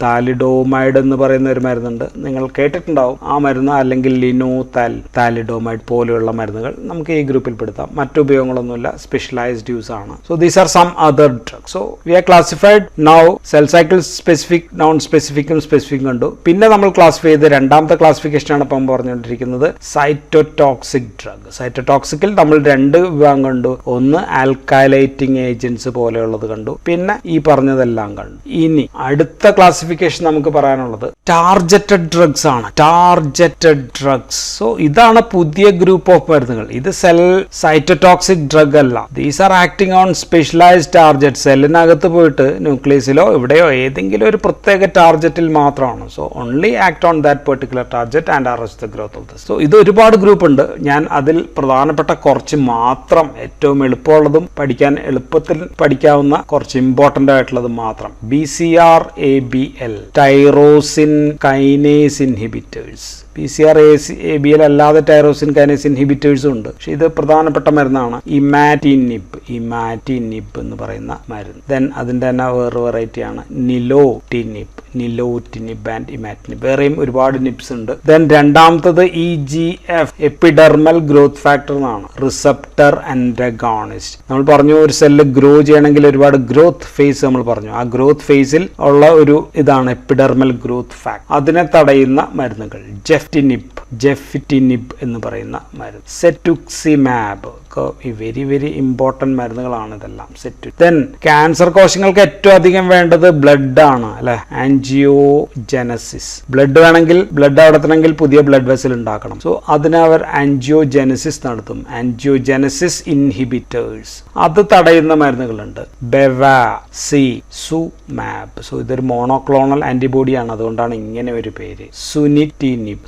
താലിഡോമൈഡ് എന്ന് പറയുന്ന ഒരു മരുന്നുണ്ട്, നിങ്ങൾ കേട്ടിട്ടുണ്ടാവും ആ മരുന്ന്. അല്ലെങ്കിൽ താലിഡോമൈഡ് പോലെയുള്ള മരുന്നുകൾ നമുക്ക് ഈ ഗ്രൂപ്പിൽ പെടുത്താം. മറ്റു ഉപയോഗങ്ങളൊന്നുമില്ല, സ്പെഷ്യലൈസ്ഡ് യൂസ് ആണ്. So these are some other drugs. So we are classified now cell cycle specific, non സ്പെസിഫിക്കും കണ്ടു. പിന്നെ നമ്മൾ ക്ലാസിഫൈ ചെയ്ത് രണ്ടാമത്തെ ക്ലാസിഫിക്കേഷൻ ആണ് ഇപ്പം പറഞ്ഞുകൊണ്ടിരിക്കുന്നത്, സൈറ്റോടോക്സിക് ഡ്രഗ്. സൈറ്റോടോക്സിക്കിൽ നമ്മൾ രണ്ട് വിഭാഗം കണ്ടു. ഒന്ന് ആൽക്കലൈറ്റിംഗ് ഏജന്റ്സ് പോലെയുള്ളത് കണ്ടു, പിന്നെ ഈ പറഞ്ഞതെല്ലാം കണ്ടു. ഇനി അടുത്ത ക്ലാസിഫിക്കേഷൻ നമുക്ക് പറയാനുള്ളത് ടാർഗറ്റഡ് ഡ്രഗ്സ് ആണ്. സോ ഇതാണ് പുതിയ ഗ്രൂപ്പ് ഓഫ് മരുന്നുകൾ. ഇത് സൈറ്റോടോക്സിക് ഡ്രഗ് അല്ല. These are acting on specialised target. സെല്ലിനകത്ത് പോയിട്ട് ന്യൂക്ലിയസിലോ എവിടെയോ ഏതെങ്കിലും ഒരു പ്രത്യേക ടാർഗറ്റിൽ മാത്രമാണ്. So only act on that particular target and arrest the growth of this. So ഇത് ഒരുപാട് ഗ്രൂപ്പ് ഉണ്ട്. ഞാൻ അതിൽ പ്രധാനപ്പെട്ട കുറച്ച് മാത്രം, ഏറ്റവും എളുപ്പമുള്ളതും എളുപ്പത്തിൽ പഠിക്കാവുന്ന കുറച്ച് ഇമ്പോർട്ടൻ്റ് ആയിട്ടുള്ളത് മാത്രം. BCR-ABL tyrosine kinase inhibitors. BCR-ABL അല്ലാതെ ടൈറോസിൻ കൈനേസ് ഇൻഹിബിറ്റേഴ്സും ഉണ്ട്, പക്ഷെ ഇത് പ്രധാനപ്പെട്ട മരുന്നാണ്. ഇമാറ്റിനിബ് എന്ന് പറയുന്ന മരുന്ന്. ദെൻ അതിൻ്റെ തന്നെ വേറെ വെറൈറ്റി ആണ് നിലോറ്റിനിബ് ആൻഡ് ഇമാറ്റിനിബ്. വേറെയും ഒരുപാട് നിബ്സ് ഉണ്ട്. ദെൻ രണ്ടാമത്തത് EGF എപ്പിഡെർമൽ ഗ്രോത്ത് ഫാക്ടർ എന്നാണ്, റിസപ്റ്റർ ആന്റഗോണിസ്റ്റ്. നമ്മൾ പറഞ്ഞു ഒരു സെല്ല് ഗ്രോ ചെയ്യണമെങ്കിൽ ഒരുപാട് ഗ്രോത്ത് ഫേസ് നമ്മൾ പറഞ്ഞു. ആ ഗ്രോത്ത് ഫേസിൽ ഉള്ള ഒരു ഇതാണ് എപ്പിഡെർമൽ ഗ്രോത്ത് ഫാക്ടർ. അതിനെ തടയുന്ന മരുന്നുകൾ ജെഫിറ്റിനിബ് എന്ന് പറയുന്ന മരുന്ന്. സെറ്റുക്സിമാബ് വെരി വെരി ഇമ്പോർട്ടൻറ്റ് മരുന്നുകളാണ് ഇതെല്ലാം. ദെൻ ക്യാൻസർ കോശങ്ങൾക്ക് ഏറ്റവും അധികം വേണ്ടത് ബ്ലഡ് ആണ് അല്ലെ, ആൻജിയോജനസിസ്. ബ്ലഡ് വേണമെങ്കിൽ, ബ്ലഡ് അവിടെത്തണമെങ്കിൽ പുതിയ ബ്ലഡ് വെസൽ ഉണ്ടാക്കണം. സോ അതിന് അവർ ആൻജിയോജനസിസ് നടത്തും, ആൻജിയോജനസിസ് ഇൻഹിബിറ്റേഴ്സ്. അത് തടയുന്ന മരുന്നുകളുണ്ട്. ബെവാസിസുമാബ്. സോ ഇതൊരു മോണോക്ലോണൽ ആന്റിബോഡിയാണ്, അതുകൊണ്ടാണ് ഇങ്ങനെ ഒരു പേര്. സുനിറ്റിനിബ്.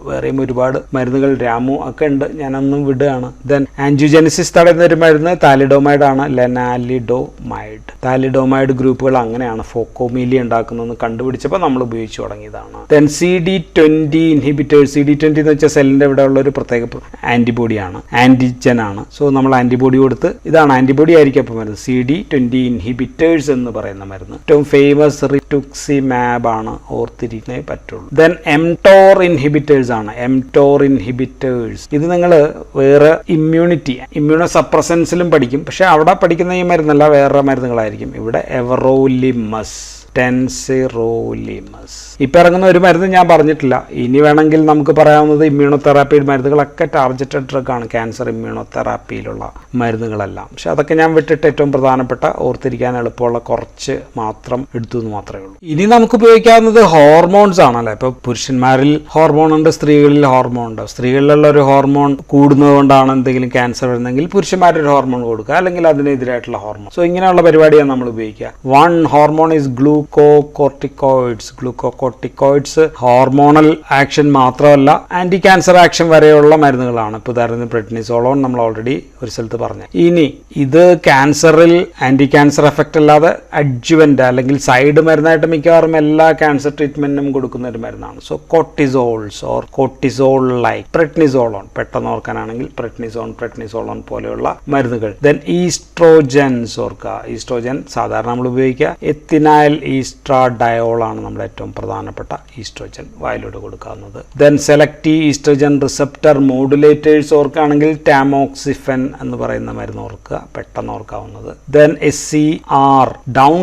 വേറെയും ഒരുപാട് മരുന്നുകൾ, രാമു ഒക്കെ ഉണ്ട്, ഞാനൊന്നും വിടുകയാണ്. ദെൻ ആൻജിയോജനസിസ് തടയുന്ന ഒരു മരുന്ന് താലിഡോമൈഡ് ആണ്, താലിഡോമൈഡ് ഗ്രൂപ്പുകൾ അങ്ങനെയാണ് ഫോക്കോമീലിയ ഉണ്ടാക്കുന്നതെന്ന് കണ്ടുപിടിച്ചപ്പോൾ നമ്മൾ ഉപയോഗിച്ചു തുടങ്ങിയതാണ്. Then CD20 inhibitors. CD20 എന്ന് വെച്ചാൽ സെല്ലിന്റെ ഇവിടെ ഉള്ള ഒരു പ്രത്യേക ആന്റിബോഡിയാണ്, ആന്റിജൻ ആണ്. സോ നമ്മൾ ആന്റിബോഡി കൊടുത്ത്, ഇതാണ് ആന്റിബോഡി ആയിരിക്കും അപ്പം മരുന്ന്. CD20 ഇൻഹിബിറ്റേഴ്സ് എന്ന് പറയുന്ന മരുന്ന്. ഏറ്റവും ഫേമസ് റിറ്റുക്സിമാബ് ആണ്, ഓർത്തിരിക്കുന്നേ പറ്റുള്ളൂ. ദെൻ mTOR ഇൻഹിബിറ്റേഴ്സ് ആണ്, ഇത് നിങ്ങൾ വേറെ ഇമ്മ്യൂണോ സപ്രസൻസിലും പഠിക്കും, പക്ഷെ അവിടെ പഠിക്കുന്ന ഈ മരുന്നല്ല, വേറെ മരുന്നുകളായിരിക്കും. ഇവിടെ എവറോലിമസ്, ഇപ്പം ഇറങ്ങുന്ന ഒരു മരുന്ന് ഞാൻ പറഞ്ഞിട്ടില്ല. ഇനി വേണമെങ്കിൽ നമുക്ക് പറയാവുന്നത് ഇമ്മ്യൂണോതെറാപ്പി മരുന്നുകളൊക്കെ ടാർഗറ്റഡ് ഡ്രഗ് ആണ്, ക്യാൻസർ ഇമ്മ്യൂണോതെറാപ്പിയിലുള്ള മരുന്നുകളെല്ലാം. പക്ഷെ അതൊക്കെ ഞാൻ വിട്ടിട്ട് ഏറ്റവും പ്രധാനപ്പെട്ട, ഓർത്തിരിക്കാൻ എളുപ്പമുള്ള കുറച്ച് മാത്രം എടുത്തു എന്ന് മാത്രമേ ഉള്ളൂ. ഇനി നമുക്ക് ഉപയോഗിക്കാവുന്നത് ഹോർമോൺസ് ആണല്ലേ. ഇപ്പോൾ പുരുഷന്മാരിൽ ഹോർമോൺ ഉണ്ട്, സ്ത്രീകളിൽ ഹോർമോൺ ഉണ്ട്. സ്ത്രീകളിലുള്ള ഒരു ഹോർമോൺ കൂടുന്നത് കൊണ്ടാണ് എന്തെങ്കിലും ക്യാൻസർ വരുന്നെങ്കിൽ പുരുഷന്മാരൊരു ഹോർമോൺ കൊടുക്കുക, അല്ലെങ്കിൽ അതിനെതിരായിട്ടുള്ള ഹോർമോൺ. സോ ഇങ്ങനെയുള്ള പരിപാടിയാണ് നമ്മൾ ഉപയോഗിക്കുക. One hormone is glucocorticoids hormonal action മാത്രമല്ല, ആന്റി ക്യാൻസർ ആക്ഷൻ വരെയുള്ള മരുന്നുകളാണ്. ഇപ്പോൾ ഉദാഹരണത്തിന് പ്രെഡ്നിസോളോൺ നമ്മൾ ഓൾറെഡി ഒരു സ്ഥലത്ത് പറഞ്ഞു. ഇനി ഇത് ക്യാൻസറിൽ ആന്റി ക്യാൻസർ എഫക്റ്റ് അല്ലാതെ അഡ്ജുവന്റ് അല്ലെങ്കിൽ സൈഡ് മരുന്നായിട്ട് മിക്കവാറും എല്ലാ ക്യാൻസർ ട്രീറ്റ്മെന്റിനും കൊടുക്കുന്ന ഒരു മരുന്നാണ്. സോ കോർട്ടിസോൾസ് ഓർ കോർട്ടിസോൾ ലൈക്ക് പ്രെഡ്നിസോളോൺ, പെട്ടെന്ന് ഓർക്കാനാണെങ്കിൽ പ്രെഡ്നിസോളോൺ പോലെയുള്ള മരുന്നുകൾ. ദെൻ ഈസ്ട്രോജൻസ് ഓർക്കുക, ഈസ്ട്രോജൻ സാധാരണ നമ്മൾ ഉപയോഗിക്കുക. എത്തിനൈൽ ഈസ്ട്രാഡയോൾ ആണ് നമ്മുടെ ഏറ്റവും പ്രധാനപ്പെട്ട ഈസ്ട്രോജൻ വായിലൂടെ കൊടുക്കാവുന്നത്. Then selective estrogen receptor modulators ഓർക്കുകയാണെങ്കിൽ ടാമോക്സിഫെൻ എന്ന് പറയുന്ന മരുന്ന് ഓർക്കുക, പെട്ടെന്ന് ഓർക്കാവുന്നത്. ദെൻ SCR ഡൗൺ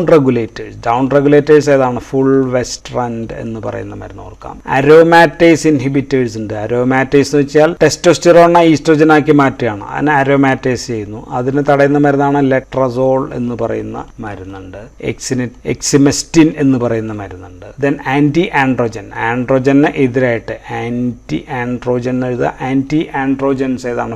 റെഗുലേറ്റേഴ്സ് ഏതാണ്? ഫുൾ വെസ്ട്രൻഡ് എന്ന് പറയുന്ന മരുന്ന് ഓർക്കാം. അരോമാറ്റേസ് ഇൻഹിബിറ്റേഴ്സ് ഉണ്ട്. അരോമാറ്റേസ് എന്ന് വെച്ചാൽ ടെസ്റ്റോസ്റ്റിറോണിനെ ഈസ്ട്രോജൻ ആക്കി മാറ്റുകയാണ്, അതിനെ അരോമാറ്റേസ് ചെയ്യുന്നു. അതിന് തടയുന്ന മരുന്നാണ് ലെട്രസോൾ എന്ന് പറയുന്ന മരുന്നുണ്ട്. എക്സിമെസ്റ്റിൻ എന്ന് പറയുന്ന മരുന്നുണ്ട്. ദെൻ ആന്റി ആൻഡ്രോജന് എതിരായിട്ട് ആന്റി ആൻഡ്രോജൻ എഴുതുക. ആന്റി ആൻഡ്രോജൻസ് ഏതാണ്?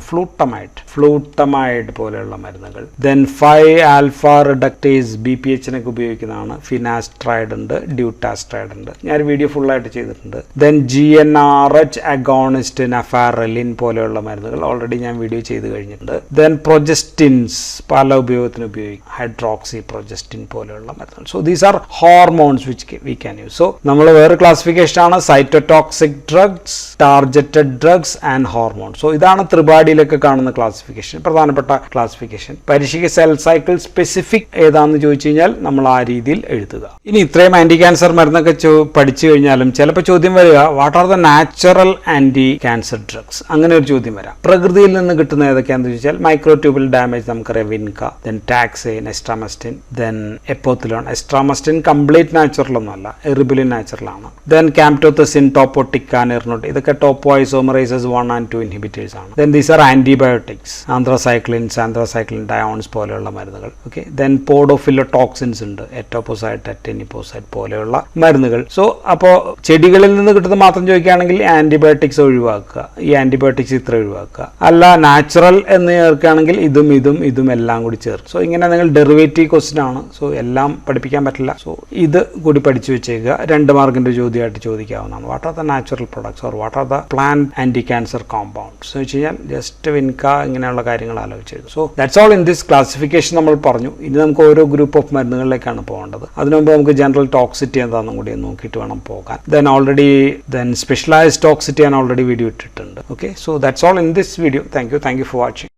ഫ്ലൂട്ടമൈഡ് പോലെയുള്ള മരുന്നുകൾ. ദെൻ 5-alpha റിഡക്ടേസ് BPH-നൊക്കെ ഉപയോഗിക്കുന്നതാണ്. ഫിനാസ്ട്രൈഡ് ഉണ്ട്, ഡ്യൂട്ടാസ്ട്രൈഡ് ഉണ്ട്. ഞാൻ വീഡിയോ ഫുള്ളായിട്ട് ചെയ്തിട്ടുണ്ട്. ദെൻ GnRH അഗോണിസ്റ്റ്, നഫാറലിൻ പോലെയുള്ള മരുന്നുകൾ ഓൾറെഡി ഞാൻ വീഡിയോ ചെയ്ത് കഴിഞ്ഞിട്ടുണ്ട്. ദെൻ പ്രൊജസ്റ്റിൻസ് പല ഉപയോഗത്തിന് ഉപയോഗിക്കും, ഹൈഡ്രോക്സി പ്രൊജസ്റ്റിൻ പോലെയുള്ള മരുന്നുകൾ. So these R hormones which we can use. So നമ്മൾ വേറെ ക്ലാസിഫിക്കേഷൻ ആണ് cytotoxic drugs, targeted drugs and hormone. So ഇതാണ് ത്രിപാഠിയിലൊക്കെ കാണുന്ന ക്ലാസിഫിക്കേഷൻ, പ്രധാനപ്പെട്ട ക്ലാസിഫിക്കേഷൻ. പരീക്ഷയ്ക്ക് സെൽ സൈക്കിൾ സ്പെസിഫിക് ഏതാണെന്ന് ചോദിച്ചു കഴിഞ്ഞാൽ നമ്മൾ ആ രീതിയിൽ എഴുതുക. ഇനി ഇത്രയും ആന്റി ക്യാൻസർ മരുന്നൊക്കെ പഠിച്ചു കഴിഞ്ഞാലും ചിലപ്പോൾ ചോദ്യം വരിക, what are the natural anti cancer drugs? അങ്ങനെ ഒരു ചോദ്യം വരാം. പ്രകൃതിയിൽ നിന്ന് കിട്ടുന്ന ഏതൊക്കെയാണെന്ന് ചോദിച്ചാൽ മൈക്രോട്യൂബിൾ ഡാമേജ് നമുക്കറിയാം, vinca, then taxane, estramustine, then epothilone. Estramustine complete natural ഒന്നുമല്ല, എറിബുലിൻ നാച്ചുറൽ ആണ്. ദെൻ കാംപ്റ്റോത്തസിൻ, ടോപ്പോട്ടിക്കാൻ, എർനോട്ട്, ഇതൊക്കെ ടോപ്പോ ഐസോമറൈസസ് 1 and 2 ഇൻഹിബിറ്റേഴ്സ് ആണ്. Then these are antibiotics, anthracycline diones പോലെയുള്ള മരുന്നുകൾ. ഓക്കെ. ദെൻ പോഡോഫിലോടോക്സിൻസ് ഉണ്ട്, എറ്റോപോസൈറ്റ്, ടെറ്റനിപ്പോസൈറ്റ് പോലെയുള്ള മരുന്നുകൾ. സോ അപ്പോൾ ചെടികളിൽ നിന്ന് കിട്ടുന്നത് മാത്രം ചോദിക്കുകയാണെങ്കിൽ ആന്റിബയോട്ടിക്സ് ഒഴിവാക്കുക, ഈ ആന്റിബയോട്ടിക്സ് ഇത്ര ഒഴിവാക്കുക. അല്ല നാച്ചുറൽ എന്ന് ചേർക്കുകയാണെങ്കിൽ ഇതും എല്ലാം കൂടി ചേർക്കും. സോ ഇങ്ങനെ നിങ്ങൾ ഡെറിവേറ്റീവ് ക്വസ്റ്റ്യൻ ആണ്. സോ എല്ലാം പഠിപ്പിക്കാൻ പറ്റില്ല. സോ ഇത് കൂടി പഠിച്ചു വെച്ചേക്കുക. 2 മാർക്കിന്റെ ചോദ്യമായിട്ട് ചോദിക്കാവുന്നതാണ്. What are the natural products or what are the plant anti cancer compounds എന്ന് വെച്ച് കഴിഞ്ഞാൽ ജസ്റ്റ് വിൻക ഇങ്ങനെയുള്ള കാര്യങ്ങൾ ആലോചിച്ചത്. So that's all in this classification നമ്മൾ പറഞ്ഞു. ഇനി നമുക്ക് ഓരോ ഗ്രൂപ്പ് ഓഫ് മരുന്നുകളിലേക്കാണ് പോകേണ്ടത്. അതിനു മുമ്പ് നമുക്ക് ജനറൽ ടോക്സിറ്റി എന്താണെന്നും കൂടി നോക്കിയിട്ട് വേണം പോകാൻ. ദെൻ സ്പെഷ്യലൈസ്ഡ് ടോക്സിറ്റി ഞാൻ ഓൾറെഡി വീഡിയോ ഇട്ടിട്ടുണ്ട്. Okay. So that's all in this video. Thank you for watching.